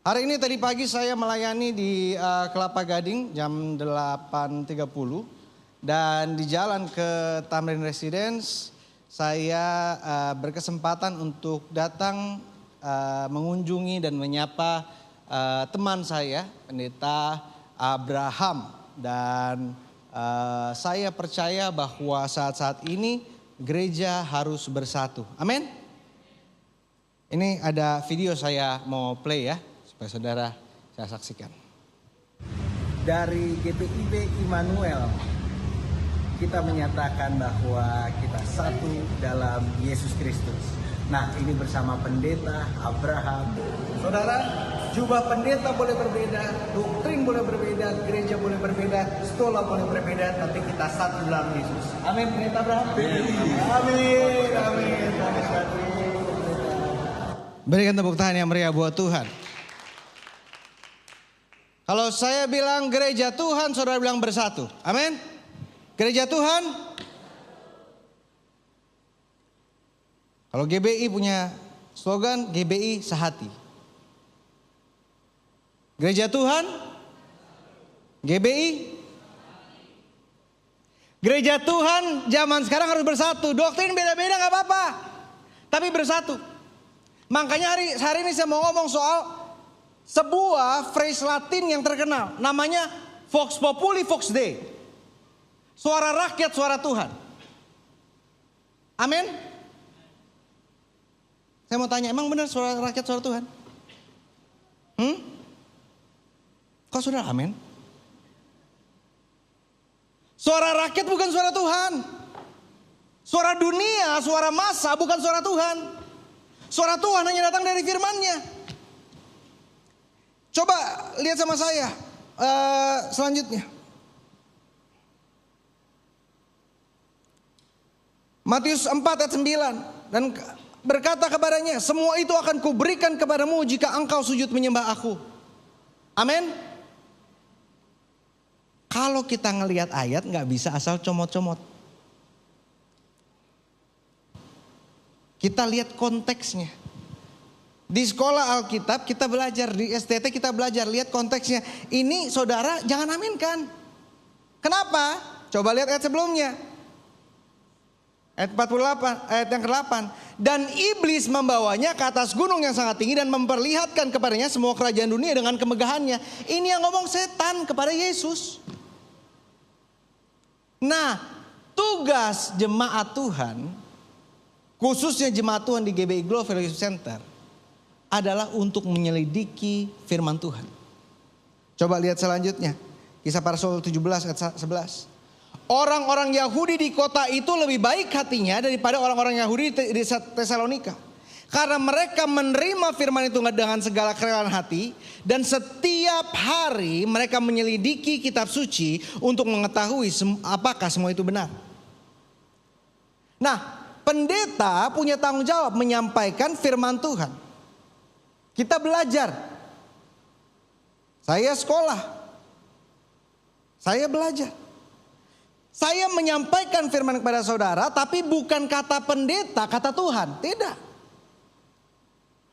Hari ini tadi pagi saya melayani di Kelapa Gading jam 8.30 dan di jalan ke Tamrin Residence saya berkesempatan untuk datang mengunjungi dan menyapa teman saya, Pendeta Abraham, dan saya percaya bahwa saat-saat ini gereja harus bersatu. Amin. Ini ada video saya mau play ya, supaya saudara saya saksikan. Dari GPIB Immanuel, kita menyatakan bahwa kita satu dalam Yesus Kristus. Nah, ini bersama Pendeta Abraham. Saudara, jubah pendeta boleh berbeda, doktrin boleh berbeda, gereja boleh berbeda, sekolah boleh berbeda, tapi kita satu dalam Yesus. Amin, Pendeta Abraham. Amin, amin. Berikan tepuk tangan yang meriah buat Tuhan. Kalau saya bilang gereja Tuhan, saudara bilang bersatu. Amin. Gereja Tuhan. Kalau GBI punya slogan GBI sehati. Gereja Tuhan. GBI. Gereja Tuhan zaman sekarang harus bersatu. Doktrin beda-beda gak apa-apa, tapi bersatu. Makanya hari ini saya mau ngomong soal sebuah phrase Latin yang terkenal. Namanya Vox Populi Vox Dei. Suara rakyat, suara Tuhan. Amin. Saya mau tanya, emang benar suara rakyat, suara Tuhan? Kok saudara amin? Suara rakyat bukan suara Tuhan. Suara dunia, suara massa bukan suara Tuhan. Suara Tuhan hanya datang dari firman-Nya. Coba lihat sama saya selanjutnya. Matius 4 ayat 9. Dan berkata kepadanya, semua itu akan kuberikan kepadamu jika engkau sujud menyembah aku. Amin. Kalau kita ngelihat ayat gak bisa asal comot-comot. Kita lihat konteksnya. Di sekolah Alkitab kita belajar, di STT kita belajar, lihat konteksnya. Ini saudara jangan aminkan. Kenapa? Coba lihat ayat sebelumnya. Ayat 48, ayat yang ke-8. Dan iblis membawanya ke atas gunung yang sangat tinggi dan memperlihatkan kepadanya semua kerajaan dunia dengan kemegahannya. Ini yang ngomong setan kepada Yesus. Nah, tugas jemaat Tuhan, khususnya jemaat Tuhan di GBI Global Fellowship Center, adalah untuk menyelidiki firman Tuhan. Coba lihat selanjutnya. Kisah para Rasul 17 ayat 11. Orang-orang Yahudi di kota itu lebih baik hatinya daripada orang-orang Yahudi di Tesalonika. Karena mereka menerima firman itu dengan segala kerelaan hati. Dan setiap hari mereka menyelidiki kitab suci untuk mengetahui apakah semua itu benar. Nah, pendeta punya tanggung jawab menyampaikan firman Tuhan. Kita belajar. Saya sekolah. Saya belajar. Saya menyampaikan firman kepada saudara, tapi bukan kata pendeta, kata Tuhan. Tidak.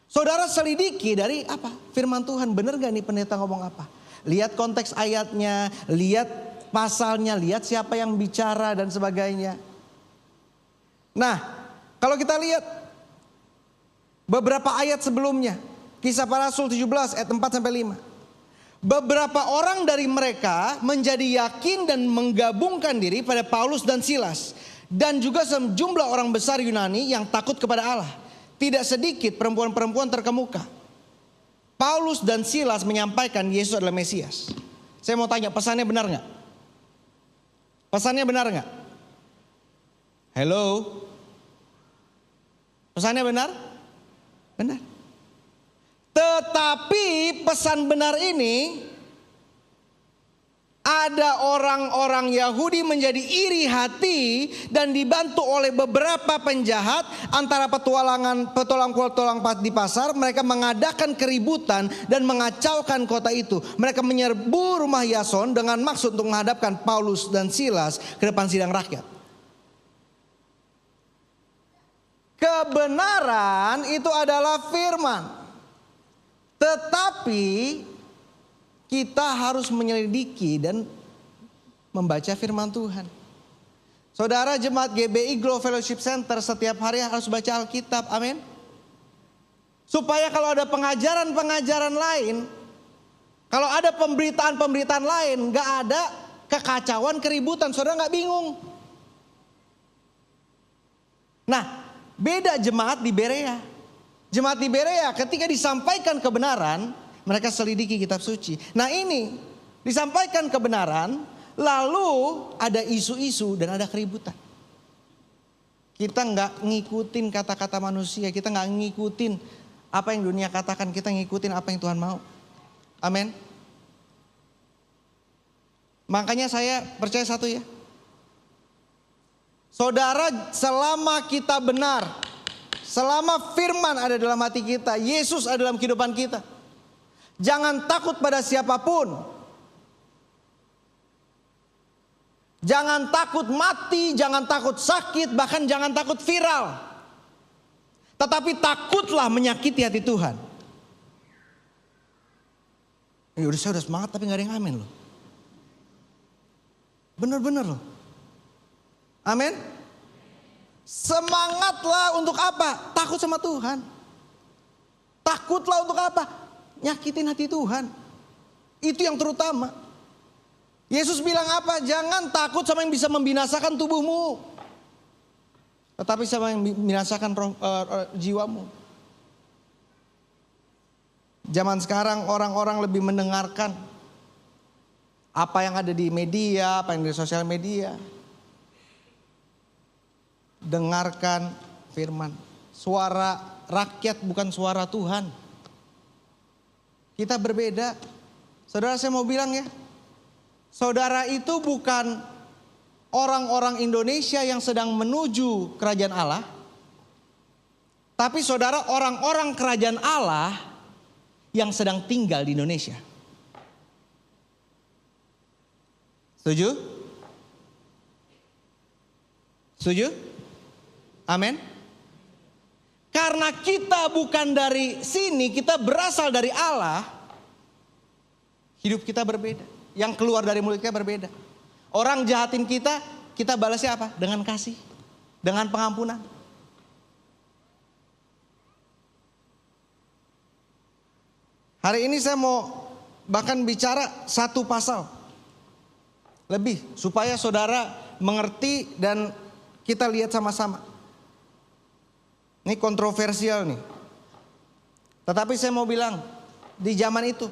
Saudara selidiki dari apa? Firman Tuhan, benar gak nih pendeta ngomong apa? Lihat konteks ayatnya, lihat pasalnya, lihat siapa yang bicara dan sebagainya. Nah, kalau kita lihat beberapa ayat sebelumnya. Kisah para Rasul 17 ayat 4-5. Beberapa orang dari mereka menjadi yakin dan menggabungkan diri pada Paulus dan Silas. Dan juga sejumlah orang besar Yunani yang takut kepada Allah. Tidak sedikit perempuan-perempuan terkemuka. Paulus dan Silas menyampaikan Yesus adalah Mesias. Saya mau tanya, pesannya benar gak? Pesannya benar gak? Hello? Pesannya benar? Benar. Tetapi pesan benar ini, ada orang-orang Yahudi menjadi iri hati dan dibantu oleh beberapa penjahat antara petualang di pasar. Mereka mengadakan keributan dan mengacaukan kota itu. Mereka menyerbu rumah Yason dengan maksud untuk menghadapkan Paulus dan Silas ke depan sidang rakyat. Kebenaran itu adalah firman. Tetapi kita harus menyelidiki dan membaca firman Tuhan. Saudara jemaat GBI Glow Fellowship Center setiap hari harus baca Alkitab, amin. Supaya kalau ada pengajaran-pengajaran lain, kalau ada pemberitaan-pemberitaan lain, gak ada kekacauan, keributan, saudara gak bingung. Nah, beda jemaat di Berea. Jemaat di Berea ketika disampaikan kebenaran, mereka selidiki kitab suci. Nah ini, disampaikan kebenaran, lalu ada isu-isu dan ada keributan. Kita nggak ngikutin kata-kata manusia, kita nggak ngikutin apa yang dunia katakan, kita ngikutin apa yang Tuhan mau. Amin. Makanya saya percaya satu ya. Saudara, selama kita benar, selama firman ada dalam hati kita, Yesus ada dalam kehidupan kita, jangan takut pada siapapun. Jangan takut mati, jangan takut sakit, bahkan jangan takut viral. Tetapi takutlah menyakiti hati Tuhan. Saya udah semangat tapi gak ada yang amin loh. Bener-bener loh. Amin. Semangatlah untuk apa? Takut sama Tuhan. Takutlah untuk apa? Nyakitin hati Tuhan. Itu yang terutama. Yesus bilang apa? Jangan takut sama yang bisa membinasakan tubuhmu, tetapi sama yang membinasakan jiwamu. Zaman sekarang orang-orang lebih mendengarkan apa yang ada di media, apa yang di sosial media. Dengarkan firman. Suara rakyat bukan suara Tuhan. Kita berbeda. Saudara, saya mau bilang ya. Saudara itu bukan orang-orang Indonesia yang sedang menuju kerajaan Allah. Tapi saudara orang-orang kerajaan Allah yang sedang tinggal di Indonesia. Setuju? Setuju? Amin. Karena kita bukan dari sini, kita berasal dari Allah. Hidup kita berbeda. Yang keluar dari mulut kita berbeda. Orang jahatin kita, kita balasnya apa? Dengan kasih, dengan pengampunan. Hari ini saya mau bahkan bicara satu pasal lebih supaya saudara mengerti dan kita lihat sama-sama. Ini kontroversial nih. Tetapi saya mau bilang, di zaman itu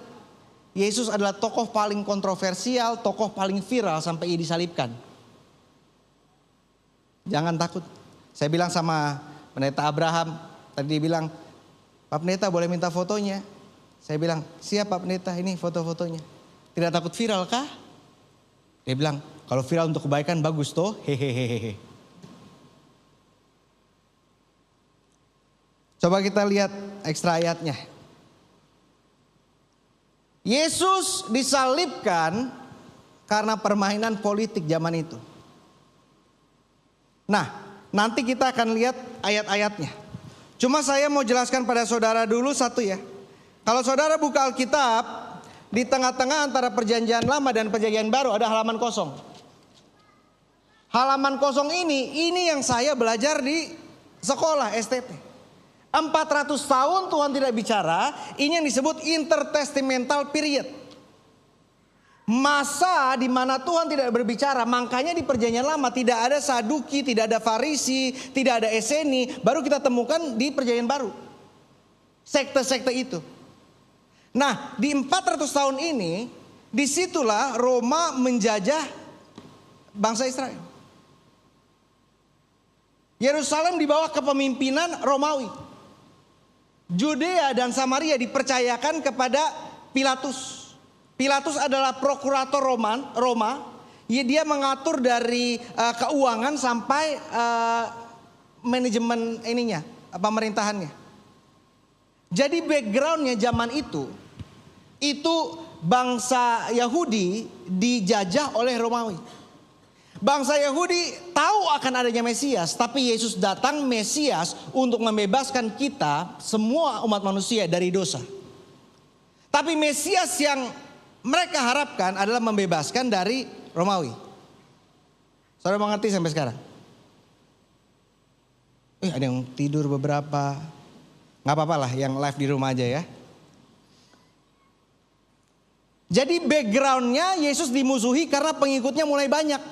Yesus adalah tokoh paling kontroversial, tokoh paling viral sampai ia disalibkan. Jangan takut. Saya bilang sama pendeta Abraham, tadi dia bilang, Pak Pendeta boleh minta fotonya? Saya bilang, siap Pak Pendeta, ini foto-fotonya. Tidak takut viral kah? Dia bilang, kalau viral untuk kebaikan bagus toh, hehehehe. Coba kita lihat ekstra ayatnya. Yesus disalibkan karena permainan politik zaman itu. Nah, nanti kita akan lihat ayat-ayatnya. Cuma saya mau jelaskan pada saudara dulu satu ya. Kalau saudara buka Alkitab, di tengah-tengah antara perjanjian lama dan perjanjian baru ada halaman kosong. Halaman kosong ini yang saya belajar di sekolah STT. 400 tahun Tuhan tidak bicara, ini yang disebut intertestamental period. Masa di mana Tuhan tidak berbicara, makanya di perjanjian lama tidak ada Saduki, tidak ada Farisi, tidak ada Eseni, baru kita temukan di perjanjian baru. Sekte-sekte itu. Nah, di 400 tahun ini, disitulah Roma menjajah bangsa Israel. Yerusalem di bawah kepemimpinan Romawi. Judea dan Samaria dipercayakan kepada Pilatus. Pilatus adalah prokurator Roma. Dia mengatur dari keuangan sampai manajemen pemerintahannya. Jadi backgroundnya zaman itu bangsa Yahudi dijajah oleh Romawi. Bangsa Yahudi tahu akan adanya Mesias, tapi Yesus datang Mesias untuk membebaskan kita semua umat manusia dari dosa. Tapi Mesias yang mereka harapkan adalah membebaskan dari Romawi. Saudara mengerti sampai sekarang? Ada yang tidur beberapa. Gak apa-apa lah yang live di rumah aja ya. Jadi backgroundnya Yesus dimusuhi karena pengikutnya mulai banyak.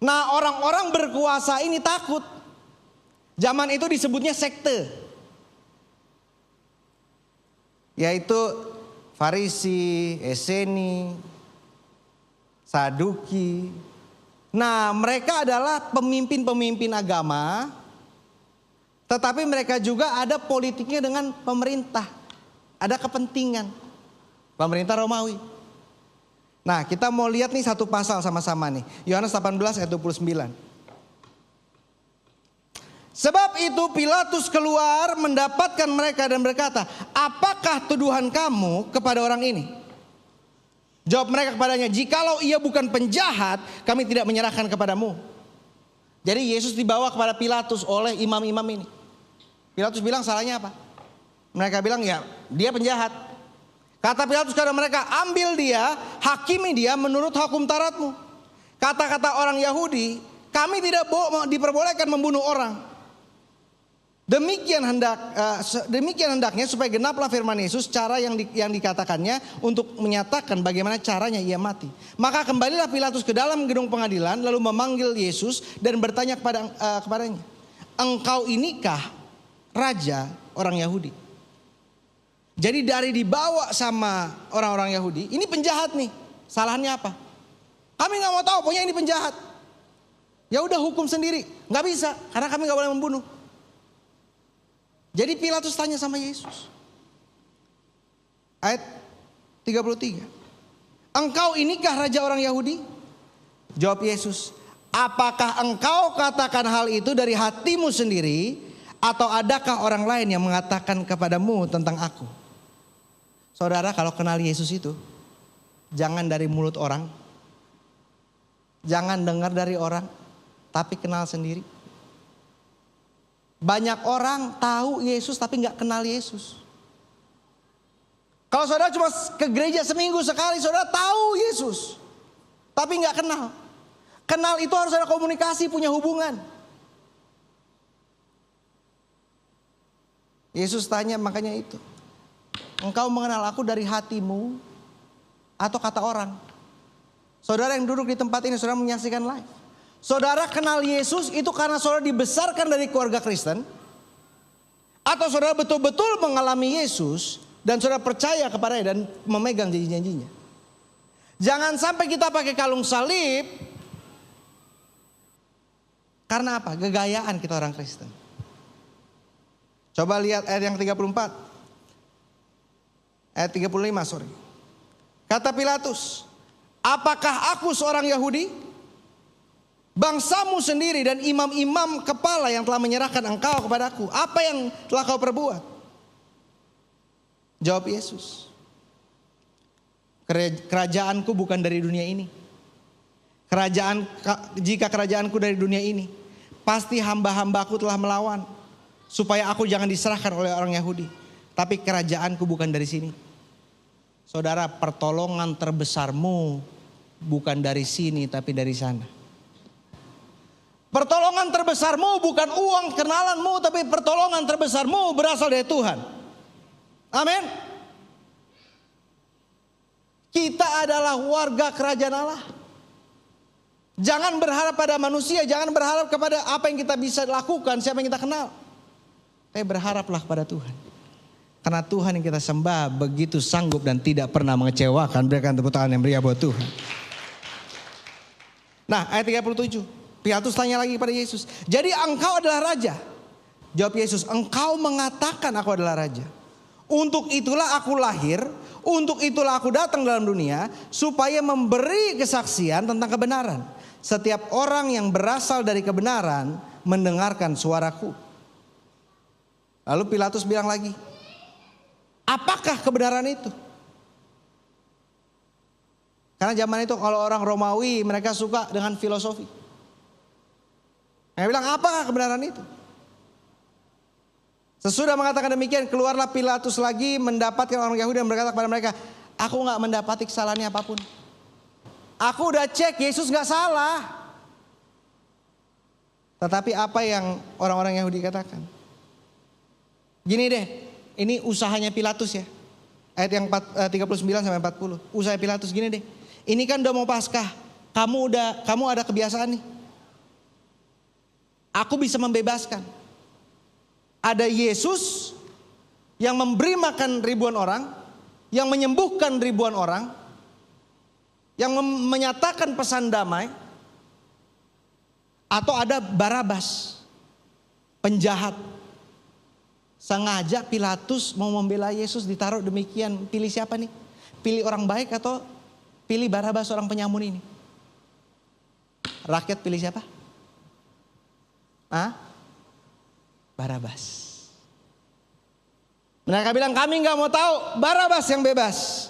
Nah, orang-orang berkuasa ini takut. Zaman itu disebutnya sekte. Yaitu Farisi, Eseni, Saduki. Nah, mereka adalah pemimpin-pemimpin agama. Tetapi mereka juga ada politiknya dengan pemerintah. Ada kepentingan. Pemerintah Romawi. Nah, kita mau lihat nih satu pasal sama-sama nih. Yohanes 18 ayat 29. Sebab itu Pilatus keluar mendapatkan mereka dan berkata, apakah tuduhan kamu kepada orang ini? Jawab mereka kepadanya, jikalau ia bukan penjahat, kami tidak menyerahkan kepadamu. Jadi Yesus dibawa kepada Pilatus oleh imam-imam ini. Pilatus bilang salahnya apa? Mereka bilang ya dia penjahat. Kata Pilatus kepada mereka, ambil dia, hakimi dia menurut hukum Tauratmu. Kata-kata orang Yahudi, kami tidak diperbolehkan membunuh orang. Demikian hendaknya supaya genaplah firman Yesus, cara yang dikatakannya untuk menyatakan bagaimana caranya ia mati. Maka kembalilah Pilatus ke dalam gedung pengadilan lalu memanggil Yesus dan bertanya kepadanya, engkau inikah raja orang Yahudi? Jadi dari dibawa sama orang-orang Yahudi, ini penjahat nih, salahnya apa? Kami nggak mau tahu, pokoknya ini penjahat. Ya udah hukum sendiri, nggak bisa karena kami nggak boleh membunuh. Jadi Pilatus tanya sama Yesus. Ayat 33. Engkau inikah raja orang Yahudi? Jawab Yesus. Apakah engkau katakan hal itu dari hatimu sendiri? Atau adakah orang lain yang mengatakan kepadamu tentang aku? Saudara, kalau kenal Yesus itu, jangan dari mulut orang. Jangan dengar dari orang. Tapi kenal sendiri. Banyak orang tahu Yesus tapi gak kenal Yesus. Kalau saudara cuma ke gereja seminggu sekali, saudara tahu Yesus tapi gak kenal. Kenal itu harus ada komunikasi, punya hubungan. Yesus tanya makanya itu. Engkau mengenal aku dari hatimu atau kata orang? Saudara yang duduk di tempat ini, saudara menyaksikan live. Saudara kenal Yesus itu karena saudara dibesarkan dari keluarga Kristen? Atau saudara betul-betul mengalami Yesus dan saudara percaya kepadanya dan memegang janji-janjinya? Jangan sampai kita pakai kalung salib. Karena apa? Gegayaan kita orang Kristen. Coba lihat ayat yang 34. Ayat 35 sorry. Kata Pilatus, apakah aku seorang Yahudi? Bangsamu sendiri dan imam-imam kepala yang telah menyerahkan engkau kepadaku. Apa yang telah kau perbuat? Jawab Yesus. Kerajaanku bukan dari dunia ini. Jika kerajaanku dari dunia ini, pasti hamba-hambaku telah melawan. Supaya aku jangan diserahkan oleh orang Yahudi. Tapi kerajaanku bukan dari sini. Saudara, pertolongan terbesarmu bukan dari sini tapi dari sana. Pertolongan terbesarmu bukan uang kenalanmu, tapi pertolongan terbesarmu berasal dari Tuhan. Amin. Kita adalah warga kerajaan Allah. Jangan berharap pada manusia, jangan berharap kepada apa yang kita bisa lakukan, siapa yang kita kenal. Tapi berharaplah pada Tuhan. Karena Tuhan yang kita sembah begitu sanggup dan tidak pernah mengecewakan. Berikan tepuk tangan yang meriah buat Tuhan. Nah, ayat 37. Pilatus tanya lagi kepada Yesus, jadi engkau adalah raja? Jawab Yesus, engkau mengatakan aku adalah raja. Untuk itulah aku lahir, untuk itulah aku datang dalam dunia, supaya memberi kesaksian tentang kebenaran. Setiap orang yang berasal dari kebenaran mendengarkan suaraku. Lalu Pilatus bilang lagi, apakah kebenaran itu? Karena zaman itu kalau orang Romawi mereka suka dengan filosofi. Mereka bilang apakah kebenaran itu? Sesudah mengatakan demikian, keluarlah Pilatus lagi mendapatkan orang Yahudi dan berkata kepada mereka, aku gak mendapati kesalahannya apapun. Aku udah cek, Yesus gak salah. Tetapi apa yang orang-orang Yahudi katakan? Gini deh, ini usahanya Pilatus ya. Ayat yang 39 sampai 40. Usaha Pilatus gini deh. Ini kan udah mau Paskah. Kamu ada kebiasaan nih. Aku bisa membebaskan. Ada Yesus yang memberi makan ribuan orang, yang menyembuhkan ribuan orang, yang menyatakan pesan damai. Atau ada Barabas, penjahat. Sengaja Pilatus mau membela Yesus ditaruh demikian. Pilih siapa nih? Pilih orang baik atau pilih Barabas orang penyamun ini? Rakyat pilih siapa? Barabas. Mereka bilang kami gak mau tahu, Barabas yang bebas.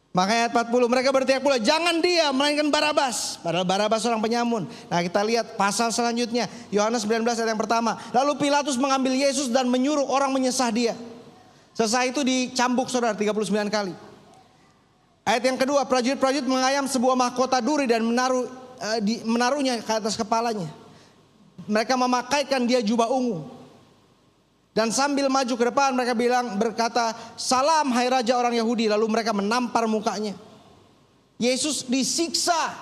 Makanya ayat 40 mereka berteriak pula, jangan dia melainkan Barabas. Padahal Barabas orang penyamun. Nah kita lihat pasal selanjutnya, Yohanes 19 ayat yang pertama. Lalu Pilatus mengambil Yesus dan menyuruh orang menyesah dia. Sesah itu dicambuk saudara 39 kali. Ayat yang kedua, prajurit-prajurit mengayam sebuah mahkota duri dan menaruhnya ke atas kepalanya. Mereka memakaikan dia jubah ungu. Dan sambil maju ke depan mereka berkata, salam hai raja orang Yahudi. Lalu mereka menampar mukanya. Yesus disiksa,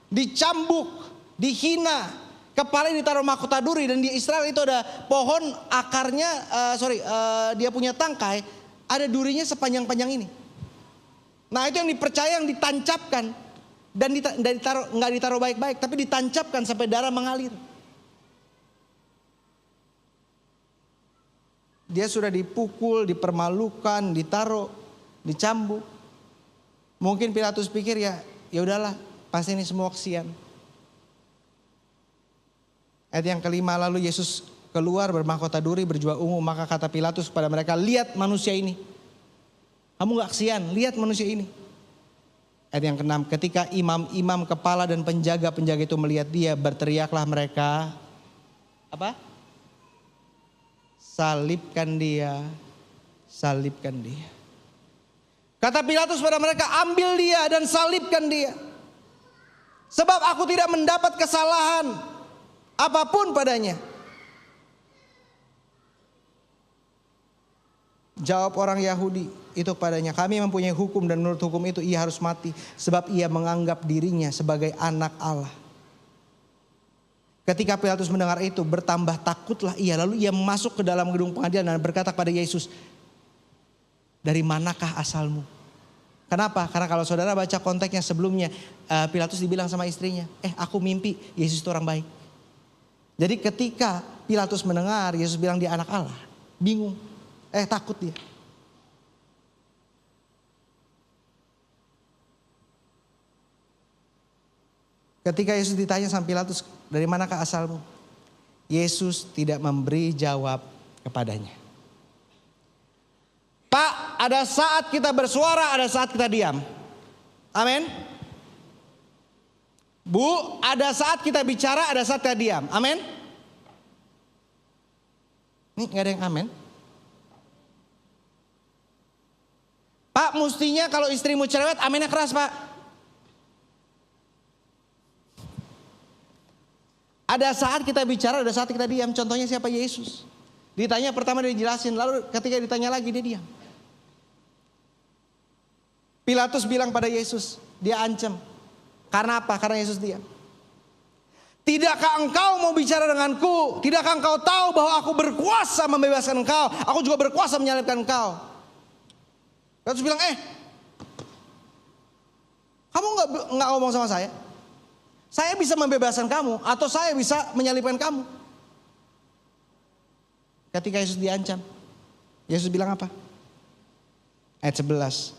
dicambuk, dihina. Kepalanya ditaruh mahkota duri. Dan di Israel itu ada pohon akarnya, dia punya tangkai. Ada durinya sepanjang-panjang ini. Nah itu yang dipercaya yang ditancapkan. Dan nggak ditaruh baik-baik, tapi ditancapkan sampai darah mengalir. Dia sudah dipukul, dipermalukan, ditaruh, dicambuk. Mungkin Pilatus pikir ya udahlah, pasti ini semua kesian. Ayat yang kelima, lalu Yesus keluar bermahkota duri berjubah ungu. Maka kata Pilatus kepada mereka, lihat manusia ini. Kamu gak kesian, lihat manusia ini. Ayat yang keenam, ketika imam-imam kepala dan penjaga-penjaga itu melihat dia, berteriaklah mereka. Apa? Salibkan dia, salibkan dia. Kata Pilatus pada mereka, ambil dia dan salibkan dia. Sebab aku tidak mendapat kesalahan apapun padanya. Jawab orang Yahudi itu padanya, kami mempunyai hukum dan menurut hukum itu ia harus mati. Sebab ia menganggap dirinya sebagai anak Allah. Ketika Pilatus mendengar itu bertambah takutlah ia. Lalu ia masuk ke dalam gedung pengadilan dan berkata kepada Yesus, dari manakah asalmu? Kenapa? Karena kalau saudara baca konteksnya sebelumnya, Pilatus dibilang sama istrinya, aku mimpi Yesus itu orang baik. Jadi ketika Pilatus mendengar Yesus bilang dia anak Allah, bingung, takut dia. Ketika Yesus ditanya sama Pilatus, dari manakah asalmu? Yesus tidak memberi jawab kepadanya. Pak, ada saat kita bersuara, ada saat kita diam. Amin. Bu, ada saat kita bicara, ada saat kita diam. Amin. Ini gak ada yang amin. Pak, mestinya kalau istrimu cerewet, aminnya keras pak. Ada saat kita bicara, ada saat kita diam. Contohnya siapa? Yesus. Ditanya pertama dia dijelasin, lalu ketika ditanya lagi dia diam. Pilatus bilang pada Yesus, dia ancam. Karena apa? Karena Yesus diam. Tidakkah engkau mau bicara denganku? Tidakkah engkau tahu bahwa aku berkuasa membebaskan engkau? Aku juga berkuasa menyalibkan engkau. Pilatus bilang, kamu nggak ngomong sama saya? Saya bisa membebaskan kamu atau saya bisa menyalibkan kamu. Ketika Yesus diancam, Yesus bilang apa? Ayat 11.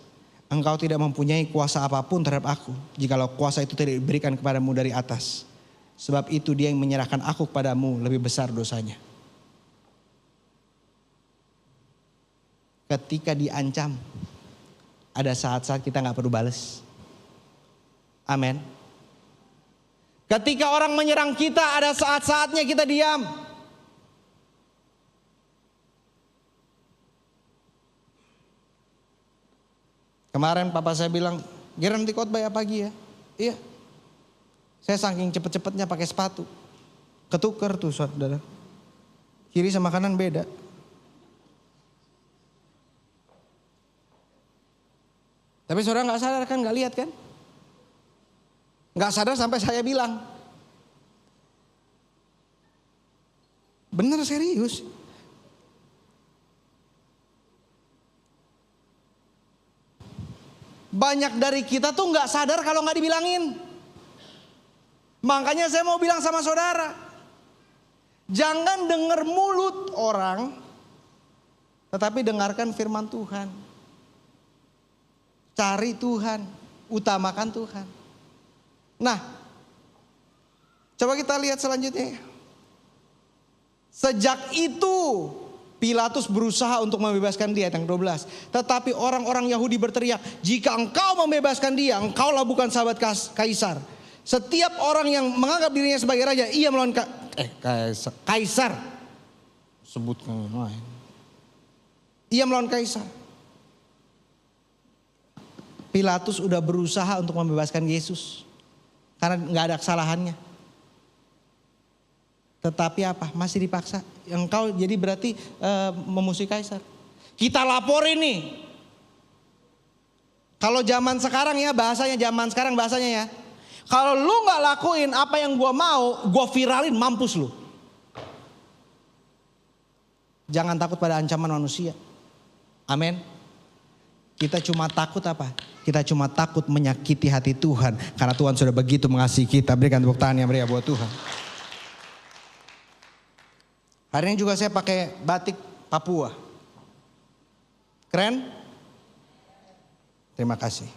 Engkau tidak mempunyai kuasa apapun terhadap aku, jikalau kuasa itu tidak diberikan kepadamu dari atas. Sebab itu dia yang menyerahkan aku kepadamu lebih besar dosanya. Ketika diancam, ada saat-saat kita gak perlu balas. Amin. Ketika orang menyerang kita, ada saat-saatnya kita diam. Kemarin papa saya bilang, Ger nanti khotbah ya pagi ya. Iya. Saya saking cepet-cepetnya pakai sepatu. Ketuker tuh saudara. Kiri sama kanan beda. Tapi saudara gak sadar kan, gak lihat kan? Gak sadar sampai saya bilang. Bener serius. Banyak dari kita tuh gak sadar kalau gak dibilangin. Makanya saya mau bilang sama saudara. Jangan dengar mulut orang, tetapi dengarkan firman Tuhan. Cari Tuhan, utamakan Tuhan. Nah, coba kita lihat selanjutnya. Sejak itu Pilatus berusaha untuk membebaskan dia, yang 12. Tetapi orang-orang Yahudi berteriak, jika engkau membebaskan dia, engkaulah bukan sahabat Kaisar. Setiap orang yang menganggap dirinya sebagai raja, ia melawan Kaisar. Sebutkan lain. Ia melawan Kaisar. Pilatus udah berusaha untuk membebaskan Yesus. Karena gak ada kesalahannya. Tetapi apa? Masih dipaksa. Engkau jadi berarti memusuhi Kaisar. Kita laporin nih. Kalau zaman sekarang ya bahasanya, ya. Kalau lu gak lakuin apa yang gua mau, gua viralin, mampus lu. Jangan takut pada ancaman manusia. Amin. Kita cuma takut apa? Kita cuma takut menyakiti hati Tuhan. Karena Tuhan sudah begitu mengasihi kita. Berikan tepuk tangan yang meriah buat Tuhan. Hari ini juga saya pakai batik Papua. Keren? Terima kasih.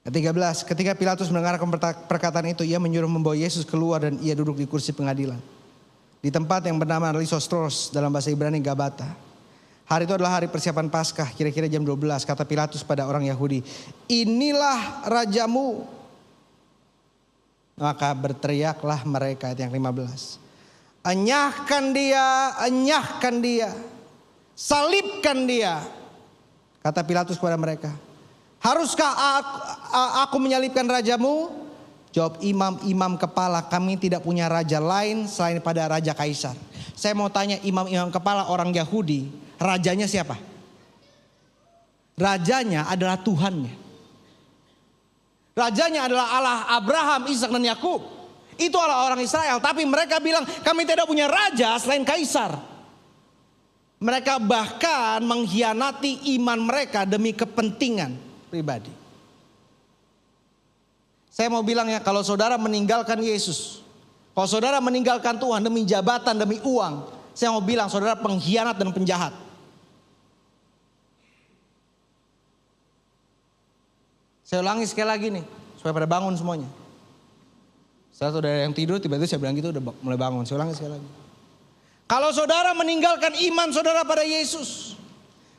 Ke-13, ketika Pilatus mendengarkan perkataan itu, ia menyuruh membawa Yesus keluar dan ia duduk di kursi pengadilan. Di tempat yang bernama Lysostros, dalam bahasa Ibrani Gabata. Hari itu adalah hari persiapan Paskah, kira-kira jam 12. Kata Pilatus pada orang Yahudi, inilah rajamu. Maka berteriaklah mereka, ayat yang 15. Enyahkan dia, salibkan dia. Kata Pilatus kepada mereka, haruskah aku menyalibkan rajamu? Jawab imam-imam kepala, kami tidak punya raja lain selain pada Raja Kaisar. Saya mau tanya, imam-imam kepala orang Yahudi, rajanya siapa? Rajanya adalah Tuhannya. Rajanya adalah Allah Abraham, Ishak dan Yakub. Itu adalah orang Israel. Tapi mereka bilang kami tidak punya raja selain Kaisar. Mereka bahkan mengkhianati iman mereka demi kepentingan pribadi. Saya mau bilang ya, kalau saudara meninggalkan Yesus, kalau saudara meninggalkan Tuhan demi jabatan, demi uang, saya mau bilang saudara pengkhianat dan penjahat. Saya ulangi sekali lagi nih, supaya pada bangun semuanya. Saudara yang tidur tiba-tiba saya bilang gitu udah mulai bangun. Saya ulangi sekali lagi. Kalau saudara meninggalkan iman saudara pada Yesus,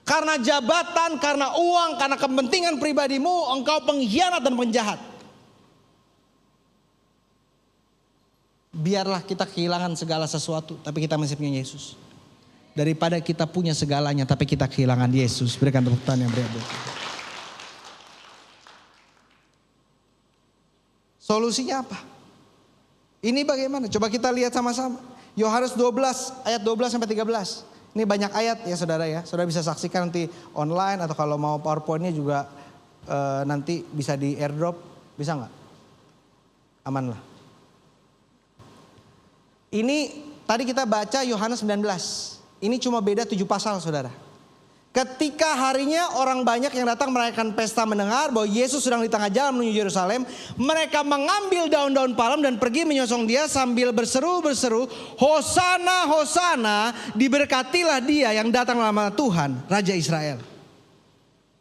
karena jabatan, karena uang, karena kepentingan pribadimu, engkau pengkhianat dan penjahat. Biarlah kita kehilangan segala sesuatu, tapi kita masih punya Yesus. Daripada kita punya segalanya, tapi kita kehilangan Yesus. Berikan tepuk tangan yang beribu. Solusinya apa? Ini bagaimana? Coba kita lihat sama-sama. Yohanes 12 ayat 12 sampai 13. Ini banyak ayat ya saudara ya. Saudara bisa saksikan nanti online atau kalau mau PowerPoint-nya juga nanti bisa di airdrop. Bisa nggak? Aman lah. Ini tadi kita baca Yohanes 19. Ini cuma beda 7 pasal saudara. Ketika harinya orang banyak yang datang merayakan pesta mendengar bahwa Yesus sedang di tengah jalan menuju Yerusalem. Mereka mengambil daun-daun palem dan pergi menyongsong dia sambil berseru-berseru, Hosana, Hosana, diberkatilah dia yang datang dalam nama Tuhan, Raja Israel.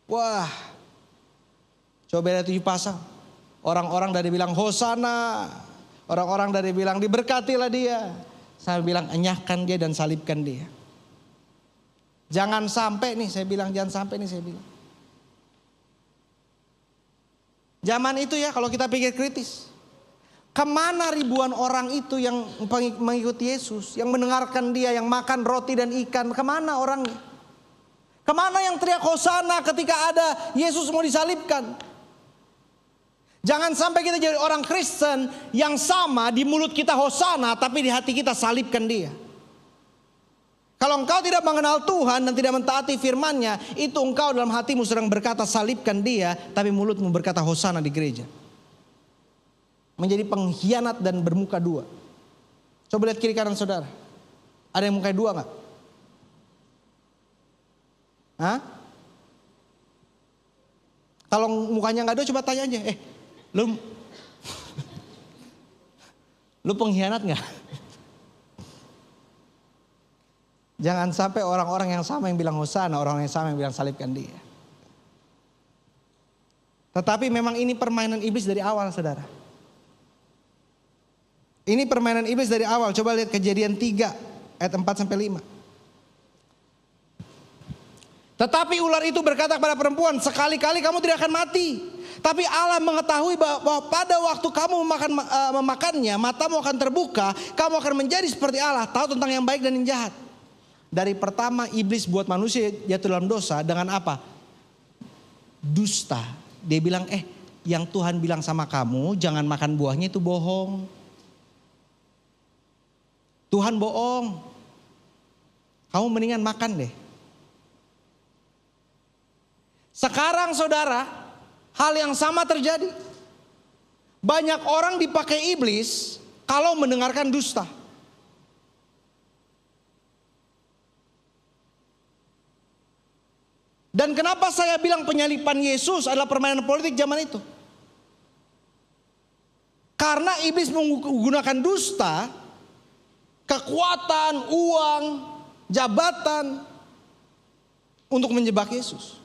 Wah, coba beda 7 pasal. Orang-orang dari bilang Hosana, orang-orang dari bilang diberkatilah dia. Saya bilang enyahkan dia dan salibkan dia. Jangan sampai nih saya bilang, jangan sampai nih saya bilang. Zaman itu ya kalau kita pikir kritis. Kemana ribuan orang itu yang mengikuti Yesus, yang mendengarkan dia, yang makan roti dan ikan, kemana orangnya? Kemana yang teriak hosana ketika ada Yesus mau disalibkan? Jangan sampai kita jadi orang Kristen yang sama, di mulut kita hosana tapi di hati kita salibkan dia. Kalau engkau tidak mengenal Tuhan dan tidak mentaati firman-Nya, itu engkau dalam hatimu sedang berkata salibkan dia, tapi mulutmu berkata hosana di gereja. Menjadi pengkhianat dan bermuka dua. Coba lihat kiri kanan saudara. Ada yang muka dua gak? Hah? Kalau mukanya gak dua, coba tanya aja. Lu pengkhianat gak? Jangan sampai orang-orang yang sama yang bilang hosana, orang yang sama yang bilang salibkan dia. Tetapi memang ini permainan iblis dari awal, saudara. Ini permainan iblis dari awal. Coba lihat Kejadian 3 ayat 4 sampai 5. Tetapi ular itu berkata kepada perempuan, sekali-kali kamu tidak akan mati. Tapi Allah mengetahui bahwa pada waktu kamu memakannya, matamu akan terbuka, kamu akan menjadi seperti Allah, tahu tentang yang baik dan yang jahat. Dari pertama iblis buat manusia jatuh dalam dosa dengan apa? Dusta. Dia bilang, yang Tuhan bilang sama kamu jangan makan buahnya itu bohong. Tuhan bohong. Kamu mendingan makan deh. Sekarang saudara, hal yang sama terjadi. Banyak orang dipakai iblis kalau mendengarkan dusta. Dan kenapa saya bilang penyaliban Yesus adalah permainan politik zaman itu? Karena iblis menggunakan dusta, kekuatan, uang, jabatan untuk menjebak Yesus.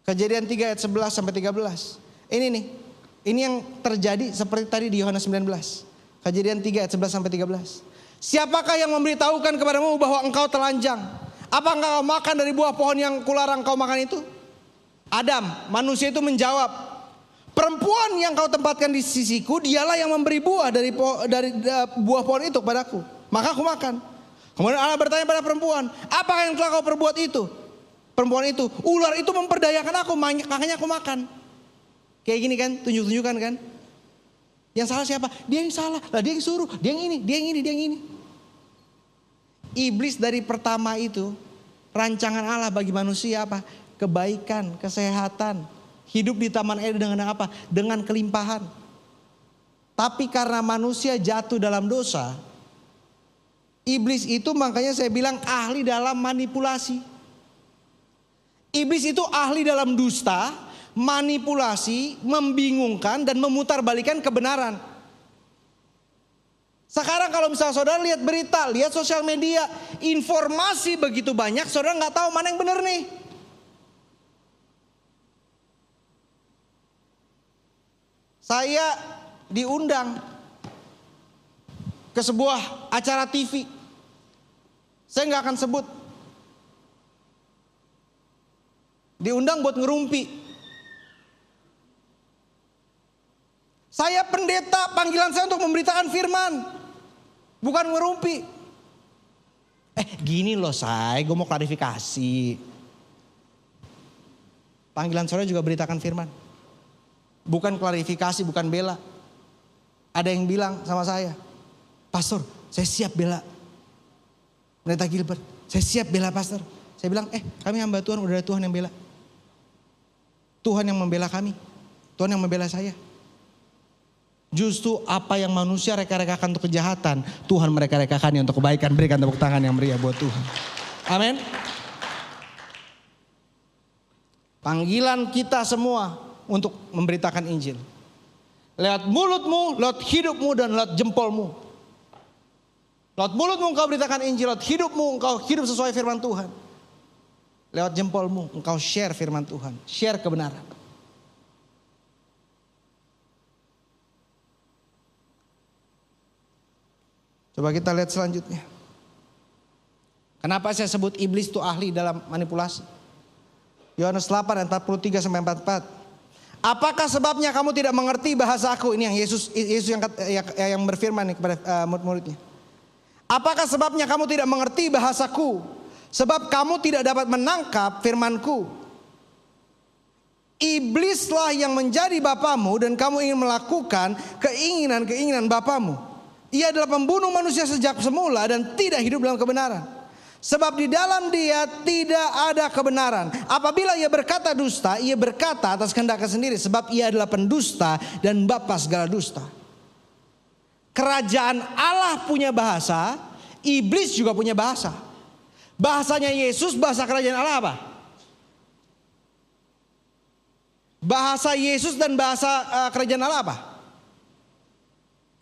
Kejadian 3 ayat 11 sampai 13. Ini nih, ini yang terjadi seperti tadi di Yohanes 19. Kejadian 3 ayat 11 sampai 13. Siapakah yang memberitahukan kepadamu bahwa engkau telanjang? Apa engkau makan dari buah pohon yang kularang kau makan itu? Adam, manusia itu menjawab, perempuan yang kau tempatkan di sisiku, dialah yang memberi buah dari buah pohon itu kepadaku. Maka aku makan. Kemudian Allah bertanya pada perempuan, apa yang telah kau perbuat itu? Perempuan itu, ular itu memperdayakan aku, makanya aku makan. Kayak gini kan, tunjuk-tunjukkan kan. Yang salah siapa? Dia yang salah. Lah dia yang suruh, dia yang ini, dia yang ini, dia yang ini. Iblis dari pertama itu, rancangan Allah bagi manusia apa? Kebaikan, kesehatan, hidup di Taman Eden dengan apa? Dengan kelimpahan. Tapi karena manusia jatuh dalam dosa, iblis itu makanya saya bilang ahli dalam manipulasi. Iblis itu ahli dalam dusta, manipulasi, membingungkan dan memutarbalikkan kebenaran. Sekarang kalau misalnya saudara lihat berita, lihat sosial media, informasi begitu banyak, saudara nggak tahu mana yang benar nih. Saya diundang ke sebuah acara TV. Saya nggak akan sebut. Diundang buat ngerumpi. Saya pendeta, panggilan saya untuk memberitakan firman. Bukan ngerumpi. Gini loh gue mau klarifikasi. Panggilan saudara juga beritakan firman. Bukan klarifikasi, bukan bela. Ada yang bilang sama saya, pastor saya siap bela Pendeta Gilbert, saya siap bela pastor. Saya bilang kami hamba Tuhan, udah ada Tuhan yang bela. Tuhan yang membela kami, Tuhan yang membela saya. Justru apa yang manusia reka-rekakan untuk kejahatan, Tuhan mereka-rekakannya untuk kebaikan. Berikan tepuk tangan yang meriah buat Tuhan. Amin. Panggilan kita semua untuk memberitakan Injil. Lewat mulutmu, lewat hidupmu, dan lewat jempolmu. Lewat mulutmu engkau beritakan Injil, lewat hidupmu engkau hidup sesuai firman Tuhan. Lewat jempolmu engkau share firman Tuhan, share kebenaran. Coba kita lihat selanjutnya. Kenapa saya sebut iblis itu ahli dalam manipulasi? Yohanes 8 ayat 43 sampai 44. Apakah sebabnya kamu tidak mengerti bahasaku? Ini yang Yesus yang berfirman nih kepada murid-muridnya. Apakah sebabnya kamu tidak mengerti bahasaku? Sebab kamu tidak dapat menangkap firmanku. Iblislah yang menjadi bapamu dan kamu ingin melakukan keinginan-keinginan bapamu. Ia adalah pembunuh manusia sejak semula dan tidak hidup dalam kebenaran. Sebab di dalam dia tidak ada kebenaran. Apabila ia berkata dusta, ia berkata atas kehendaknya sendiri. Sebab ia adalah pendusta dan bapa segala dusta. Kerajaan Allah punya bahasa, iblis juga punya bahasa. Bahasanya Yesus, bahasa kerajaan Allah apa? Bahasa Yesus dan bahasa kerajaan Allah apa?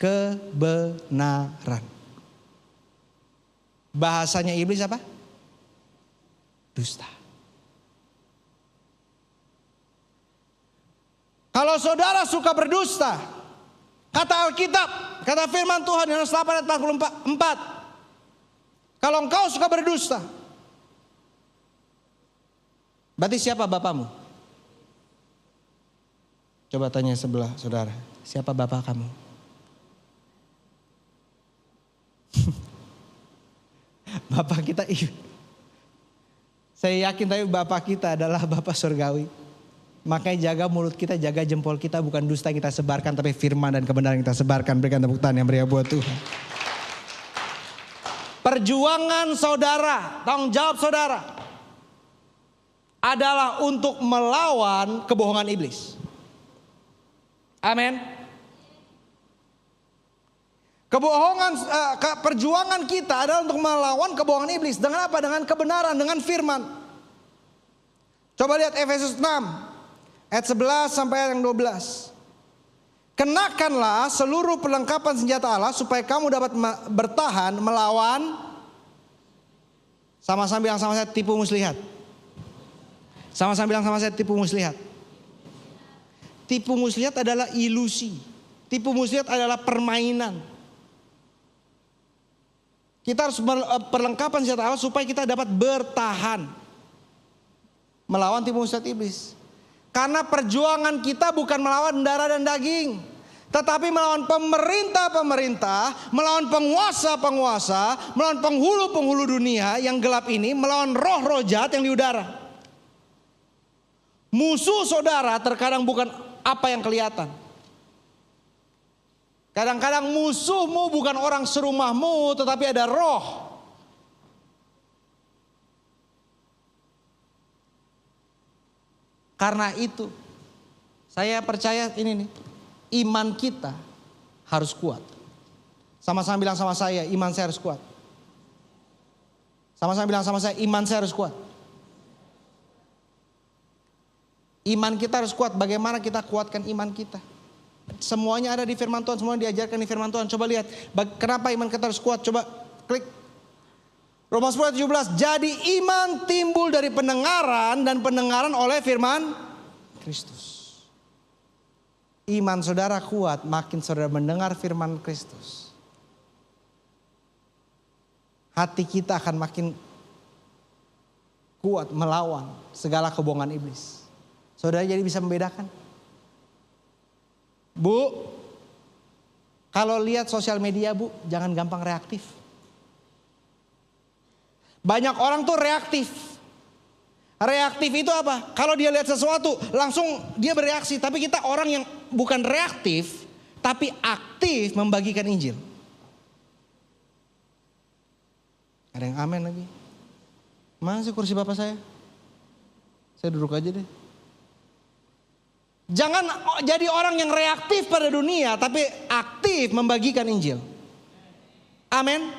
Kebenaran. Bahasanya iblis apa? Dusta. Kalau saudara suka berdusta, kata Alkitab, kata firman Tuhan Yohanes 8 ayat 44. Kalau engkau suka berdusta, berarti siapa bapamu? Coba tanya sebelah saudara, siapa bapak kamu? Bapak kita, saya yakin tapi bapak kita adalah bapak surgawi. Makanya jaga mulut kita, jaga jempol kita, bukan dusta yang kita sebarkan, tapi firman dan kebenaran yang kita sebarkan. Berikan tepuk tangan yang meriah buat Tuhan. Perjuangan saudara, tanggung jawab saudara adalah untuk melawan kebohongan iblis. Amin. Perjuangan kita adalah untuk melawan kebohongan iblis. Dengan apa? Dengan kebenaran, dengan firman. Coba lihat Efesus 6 ayat 11 sampai ayat yang 12. Kenakanlah seluruh perlengkapan senjata Allah supaya kamu dapat bertahan melawan. Sama-sama bilang sama saya, tipu muslihat. Sama-sama bilang sama saya, tipu muslihat. Tipu muslihat adalah ilusi. Tipu muslihat adalah permainan. Kita harus perlengkapan senjata Allah supaya kita dapat bertahan melawan tipu muslihat iblis. Karena perjuangan kita bukan melawan darah dan daging, tetapi melawan pemerintah-pemerintah, melawan penguasa-penguasa, melawan penghulu-penghulu dunia yang gelap ini, melawan roh-roh jahat yang di udara. Musuh saudara terkadang bukan apa yang kelihatan. Kadang-kadang musuhmu bukan orang serumahmu, tetapi ada roh. Karena itu, saya percaya ini nih, iman kita harus kuat. Sama-sama bilang sama saya, iman saya harus kuat. Sama-sama bilang sama saya, iman saya harus kuat. Iman kita harus kuat. Bagaimana kita kuatkan iman kita? Semuanya ada di firman Tuhan, semuanya diajarkan di firman Tuhan. Coba lihat, kenapa iman kita harus kuat? Coba klik. Roma 10:17. Jadi iman timbul dari pendengaran dan pendengaran oleh firman Kristus. Iman saudara kuat, makin saudara mendengar firman Kristus. Hati kita akan makin kuat melawan segala kebohongan iblis. Saudara jadi bisa membedakan. Bu, kalau lihat sosial media bu, jangan gampang reaktif. Banyak orang tuh reaktif. Reaktif itu apa? Kalau dia lihat sesuatu, langsung dia bereaksi. Tapi kita orang yang bukan reaktif, tapi aktif membagikan Injil. Ada yang amin lagi. Mana sih kursi bapak saya? Saya duduk aja deh. Jangan jadi orang yang reaktif pada dunia, tapi aktif membagikan Injil. Amin.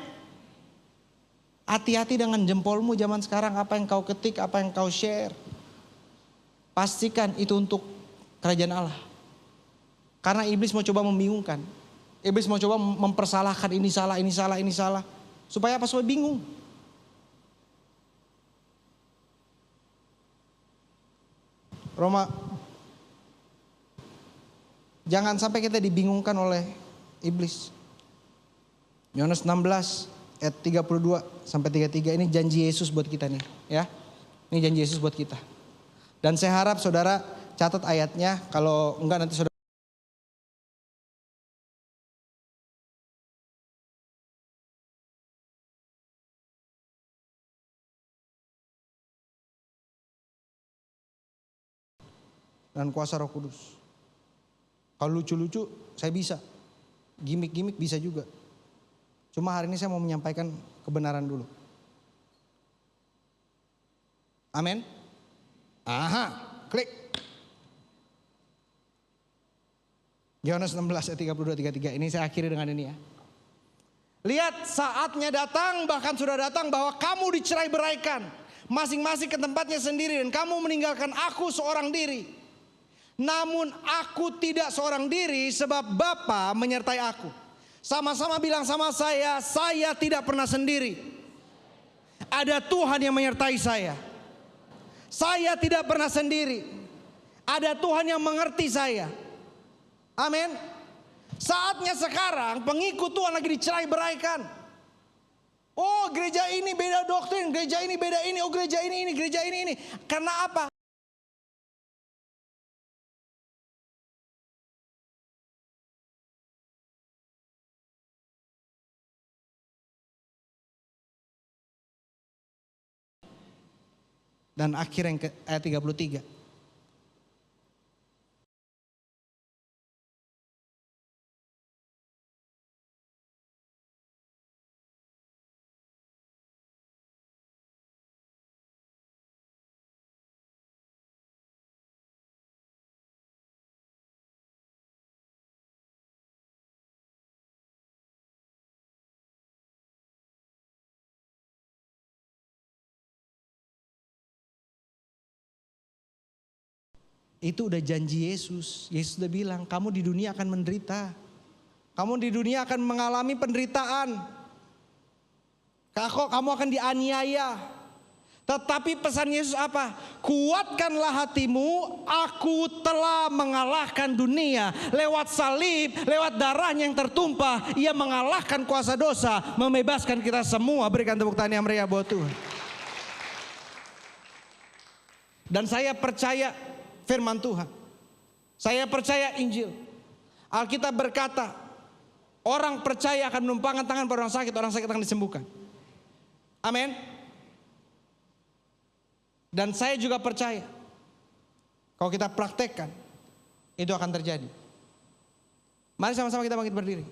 Hati-hati dengan jempolmu zaman sekarang, apa yang kau ketik, apa yang kau share. Pastikan itu untuk kerajaan Allah. Karena iblis mau coba membingungkan. Iblis mau coba mempersalahkan, ini salah, ini salah, ini salah. Supaya apa? Supaya bingung. Roma, jangan sampai kita dibingungkan oleh iblis. Yohanes 16 ayat 32 sampai 33, ini janji Yesus buat kita nih, ya. Ini janji Yesus buat kita. Dan saya harap saudara catat ayatnya, kalau enggak nanti saudara. Dan kuasa Roh Kudus. Kalau lucu-lucu saya bisa, gimmick-gimmick bisa juga. Cuma hari ini saya mau menyampaikan kebenaran dulu. Amin. Aha, klik. Yohanes 16 ayat 32-33, ini saya akhiri dengan ini ya. Lihat, saatnya datang, bahkan sudah datang, bahwa kamu dicerai-beraikan, masing-masing ke tempatnya sendiri, dan kamu meninggalkan aku seorang diri. Namun aku tidak seorang diri, sebab Bapa menyertai aku. Sama-sama bilang sama saya tidak pernah sendiri. Ada Tuhan yang menyertai saya. Saya tidak pernah sendiri. Ada Tuhan yang mengerti saya. Amin. Saatnya sekarang pengikut Tuhan lagi dicerai-beraikan. Oh, gereja ini beda doktrin, gereja ini beda ini, oh gereja ini, gereja ini. Karena apa? Dan akhir yang ke ayat 33. Itu udah janji Yesus. Yesus udah bilang, kamu di dunia akan menderita. Kamu di dunia akan mengalami penderitaan. Kamu akan dianiaya. Tetapi pesan Yesus apa? Kuatkanlah hatimu, aku telah mengalahkan dunia. Lewat salib, lewat darahnya yang tertumpah, ia mengalahkan kuasa dosa, membebaskan kita semua. Berikan tepuk tangan yang meriah buat Tuhan. Dan saya percaya firman Tuhan. Saya percaya Injil. Alkitab berkata, orang percaya akan menumpangkan tangan pada orang sakit akan disembuhkan. Amin. Dan saya juga percaya, kalau kita praktekkan, itu akan terjadi. Mari sama-sama kita bangkit berdiri.